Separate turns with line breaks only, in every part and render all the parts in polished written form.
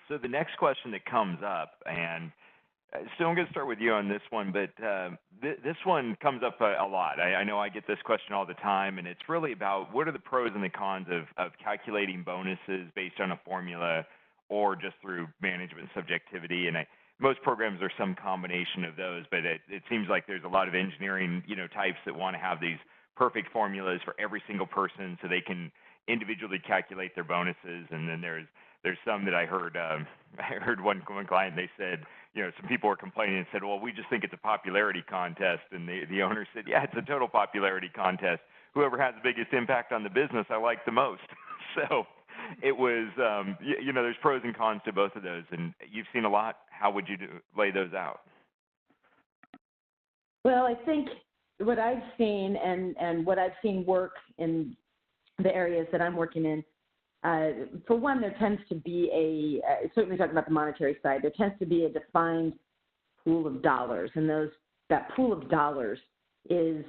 So the next question that comes up, and so I'm going to start with you on this one, but this one comes up a lot. I know I get this question all the time, and it's really about what are the pros and the cons of calculating bonuses based on a formula or just through management subjectivity. And most programs are some combination of those, but it seems like there's a lot of engineering, types that want to have these perfect formulas for every single person so they can individually calculate their bonuses. And then there's some that I heard one client, they said, some people were complaining and said, well, we just think it's a popularity contest. And the owner said, yeah, it's a total popularity contest. Whoever has the biggest impact on the business, I like the most. So it was, there's pros and cons to both of those. And you've seen a lot. How would you lay those out?
Well, I think what I've seen and what I've seen work in the areas that I'm working in, for one, there tends to be certainly talking about the monetary side, there tends to be a defined pool of dollars. And that pool of dollars is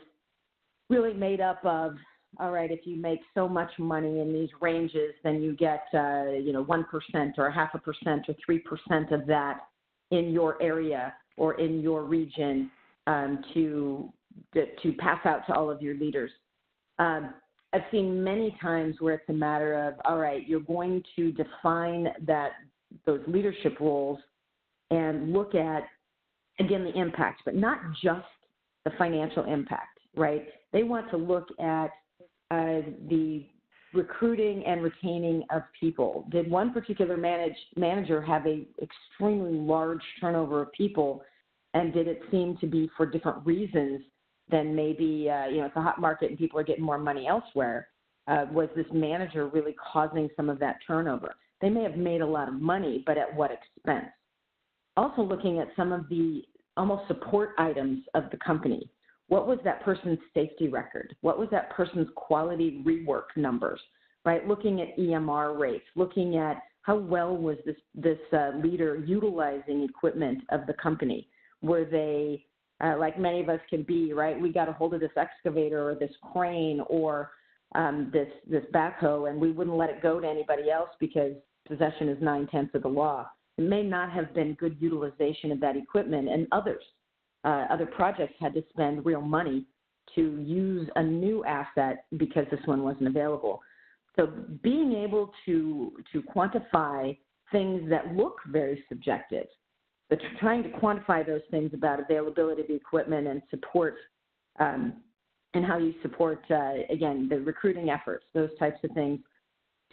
really made up of, all right, if you make so much money in these ranges, then you get, 1% or 0.5% or 3% of that in your area or in your region to pass out to all of your leaders. I've seen many times where it's a matter of, all right, you're going to define those leadership roles and look at, again, the impact, but not just the financial impact, right? They want to look at the recruiting and retaining of people. Did one particular manager have a extremely large turnover of people, and did it seem to be for different reasons than maybe, it's a hot market and people are getting more money elsewhere? Was this manager really causing some of that turnover? They may have made a lot of money, but at what expense? Also looking at some of the almost support items of the company. What was that person's safety record? What was that person's quality rework numbers, right? Looking at EMR rates, looking at how well was this leader utilizing equipment of the company? Were they, like many of us can be, right? We got a hold of this excavator or this crane or this backhoe, and we wouldn't let it go to anybody else because possession is 9/10 of the law. It may not have been good utilization of that equipment, and other projects had to spend real money to use a new asset because this one wasn't available. So being able to quantify things that look very subjective, but trying to quantify those things about availability of the equipment and support and how you support, again, the recruiting efforts, those types of things,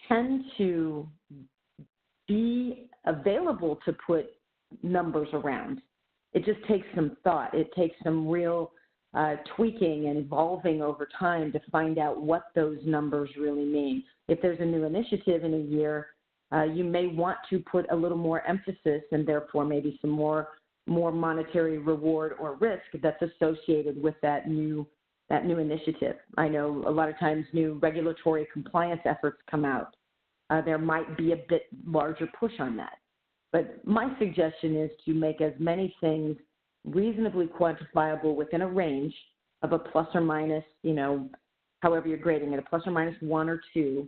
tend to be available to put numbers around. It just takes some thought. It takes some real tweaking and evolving over time to find out what those numbers really mean. If there's a new initiative in a year, you may want to put a little more emphasis and therefore maybe some more monetary reward or risk that's associated with that new initiative. I know a lot of times new regulatory compliance efforts come out. There might be a bit larger push on that. But my suggestion is to make as many things reasonably quantifiable within a range of a plus or minus, however you're grading it, a plus or minus 1 or 2,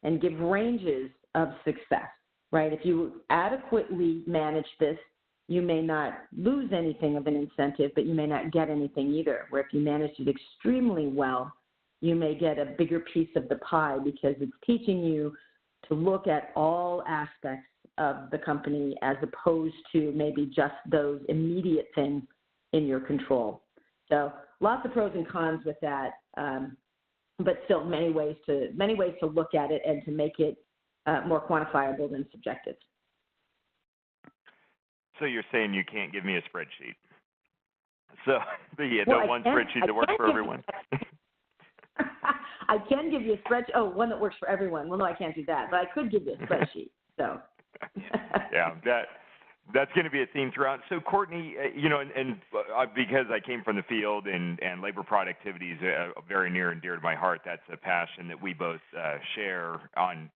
and give ranges of success, right? If you adequately manage this, you may not lose anything of an incentive, but you may not get anything either, where if you manage it extremely well, you may get a bigger piece of the pie because it's teaching you to look at all aspects of the company as opposed to maybe just those immediate things in your control. So lots of pros and cons with that, but still many ways to look at it and to make it more quantifiable than subjective.
So you're saying you can't give me a spreadsheet? So one spreadsheet that works for everyone.
I can give you a spreadsheet. Oh, one that works for everyone. Well, no, I can't do that, but I could give you a spreadsheet. So.
Yeah, that's going to be a theme throughout. So, Courtney, because I came from the field and labor productivity is very near and dear to my heart. That's a passion that we both share on,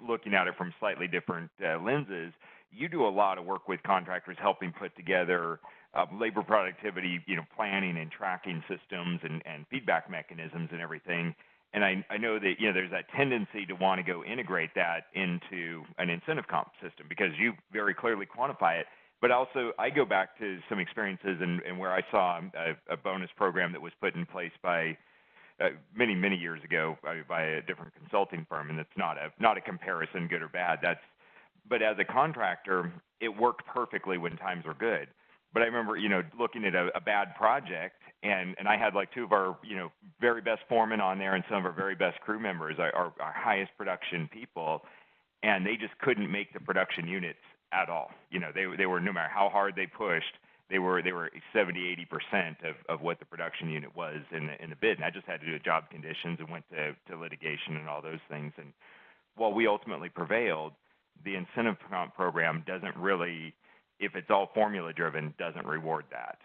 looking at it from slightly different lenses. You do a lot of work with contractors helping put together labor productivity, planning and tracking systems and feedback mechanisms and everything. And I know that, there's that tendency to want to go integrate that into an incentive comp system because you very clearly quantify it. But also, I go back to some experiences and where I saw a bonus program that was put in place by many, many years ago by a different consulting firm, and it's not a comparison, good or bad. But as a contractor, it worked perfectly when times were good. But I remember, looking at a bad project, and I had like two of our, very best foremen on there and some of our very best crew members, our highest production people, and they just couldn't make the production units at all. They were, no matter how hard they pushed, they were 70-80% of what the production unit was in the bid. And I just had to do job conditions and went to litigation and all those things. And while we ultimately prevailed, the incentive comp program doesn't really, if it's all formula driven, doesn't reward that.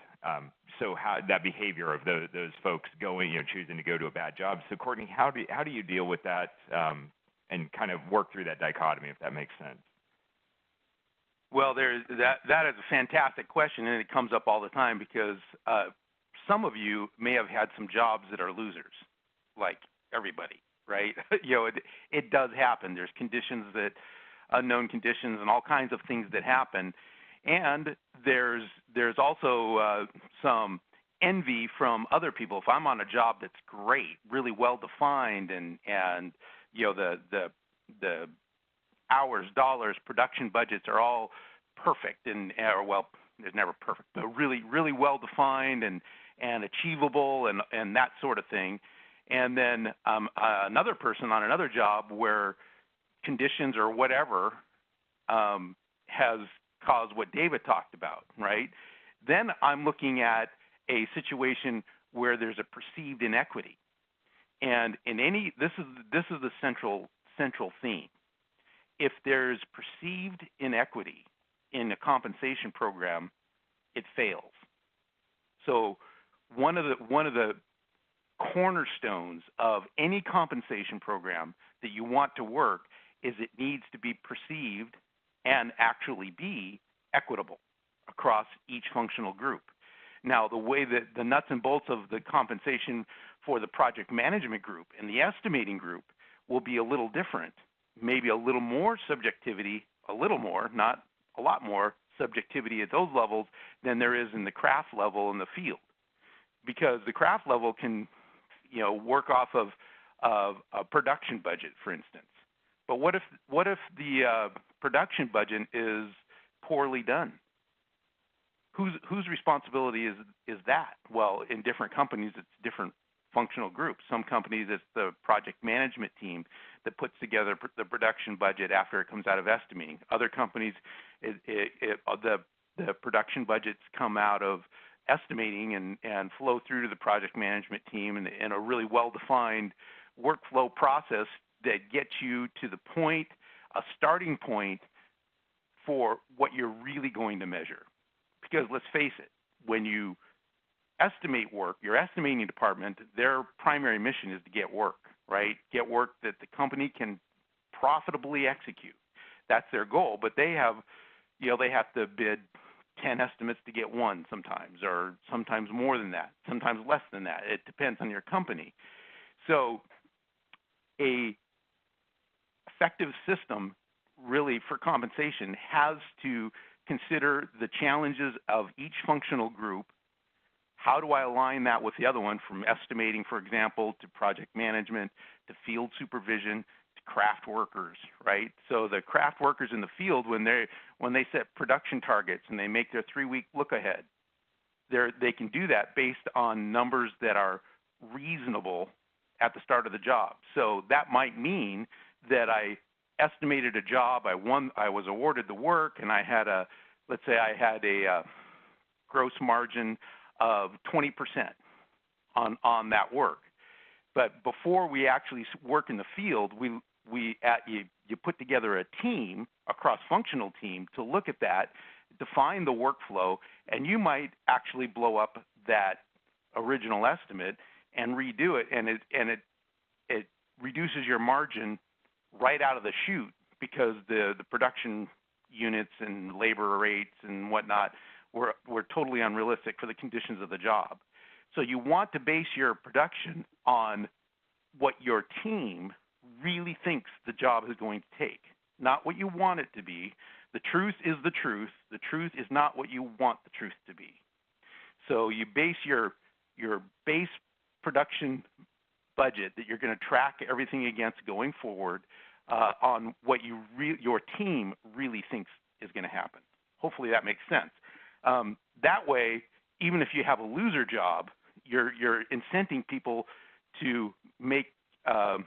So how that behavior of those folks going, choosing to go to a bad job. So Courtney, how do you deal with that and kind of work through that dichotomy, if that makes sense?
Well, that is a fantastic question, and it comes up all the time because some of you may have had some jobs that are losers, like everybody, right? It does happen. There's conditions unknown conditions and all kinds of things that happen. And there's also some envy from other people. If I'm on a job that's great, really well defined, and the hours, dollars, production budgets are all perfect, there's never perfect, but really, really well defined and achievable and that sort of thing. And then another person on another job where conditions or whatever has caused what David talked about, right? Then I'm looking at a situation where there's a perceived inequity, and this is the central theme. If there's perceived inequity in a compensation program, it fails. So one of the cornerstones of any compensation program that you want to work is it needs to be perceived and actually be equitable across each functional group. Now, the way that the nuts and bolts of the compensation for the project management group and the estimating group will be a little different, maybe a little more subjectivity, a little more, not a lot more subjectivity at those levels than there is in the craft level in the field. Because the craft level can, work off of a production budget, for instance. But what if the production budget is poorly done? Whose responsibility is that? Well, in different companies, it's different functional groups. Some companies, it's the project management team that puts together the production budget after it comes out of estimating. Other companies, the production budgets come out of estimating and flow through to the project management team in a really well-defined workflow process that gets you to the point, a starting point for what you're really going to measure. Because let's face it, when you estimate work, your estimating department, their primary mission is to get work, right? Get work that the company can profitably execute. That's their goal. But they have to bid 10 estimates to get one sometimes, or sometimes more than that, sometimes less than that. It depends on your company. So a effective system really for compensation has to consider the challenges of each functional group. How do I align that with the other one, from estimating, for example, to project management, to field supervision, to craft workers, right? So the craft workers in the field, when they set production targets and they make their 3-week look ahead, they can do that based on numbers that are reasonable at the start of the job. So that might mean that I estimated a job, I was awarded the work, and let's say I had a gross margin of 20% on that work. But before we actually work in the field, you put together a team, a cross-functional team, to look at that, define the workflow, and you might actually blow up that original estimate and redo it, and it reduces your margin right out of the chute, because the production units and labor rates and whatnot were totally unrealistic for the conditions of the job. So you want to base your production on what your team really thinks the job is going to take, not what you want it to be. The truth is the truth. The truth is not what you want the truth to be. So you base your base production budget that you're going to track everything against going forward on what your team really thinks is going to happen. Hopefully that makes sense. That way, even if you have a loser job, you're incenting people to make a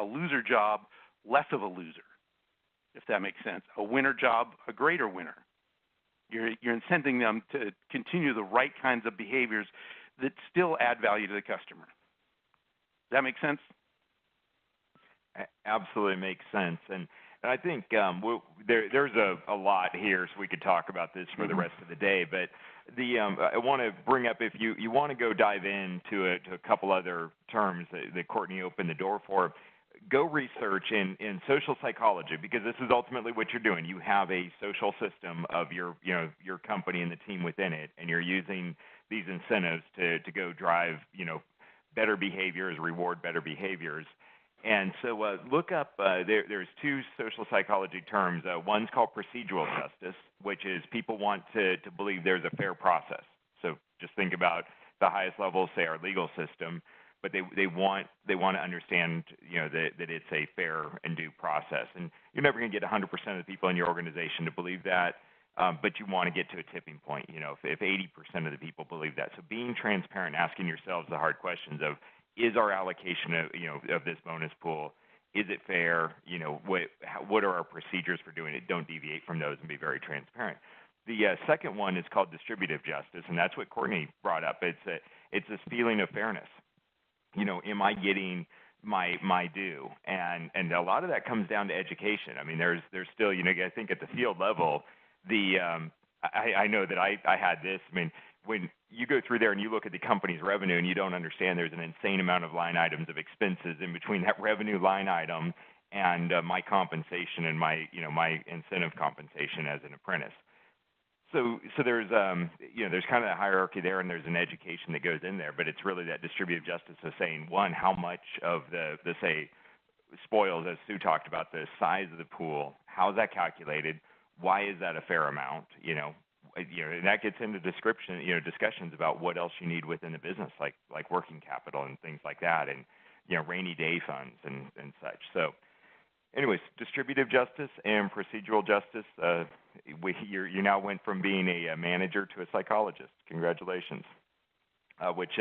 loser job less of a loser, if that makes sense. A winner job, a greater winner. You're incenting them to continue the right kinds of behaviors that still add value to the customer. Does that make sense?
Absolutely makes sense. And I think there's a lot here, so we could talk about this for the rest of the day. But I want to bring up, if you want to go dive into a couple other terms that Courtney opened the door for, go research in social psychology, because this is ultimately what you're doing. You have a social system of your company and the team within it, and you're using these incentives to go drive better behaviors, reward better behaviors. And so look up, there's two social psychology terms. One's called procedural justice, which is people want to believe there's a fair process. So just think about the highest level, say our legal system, but they want to understand that it's a fair and due process. And you're never going to get 100% of the people in your organization to believe that, but you want to get to a tipping point. If 80% of the people believe that. So being transparent, asking yourselves the hard questions of, is our allocation of this bonus pool, is it fair? What are our procedures for doing it? Don't deviate from those and be very transparent. The second one is called distributive justice, and that's what Courtney brought up. It's this feeling of fairness. Am I getting my due? And a lot of that comes down to education. I mean, there's still, I think at the field level, I know that I had this. I mean, when you go through there and you look at the company's revenue and you don't understand there's an insane amount of line items of expenses in between that revenue line item and my compensation and my incentive compensation as an apprentice. So there's there's kind of a hierarchy there, and there's an education that goes in there, but it's really that distributive justice of saying, one, how much of the say spoils, as Sue talked about, the size of the pool, how is that calculated? Why is that a fair amount? And that gets into discussions about what else you need within the business, like working capital and things like that, and rainy day funds and such. So, anyways, distributive justice and procedural justice. You now went from being a manager to a psychologist. Congratulations. Which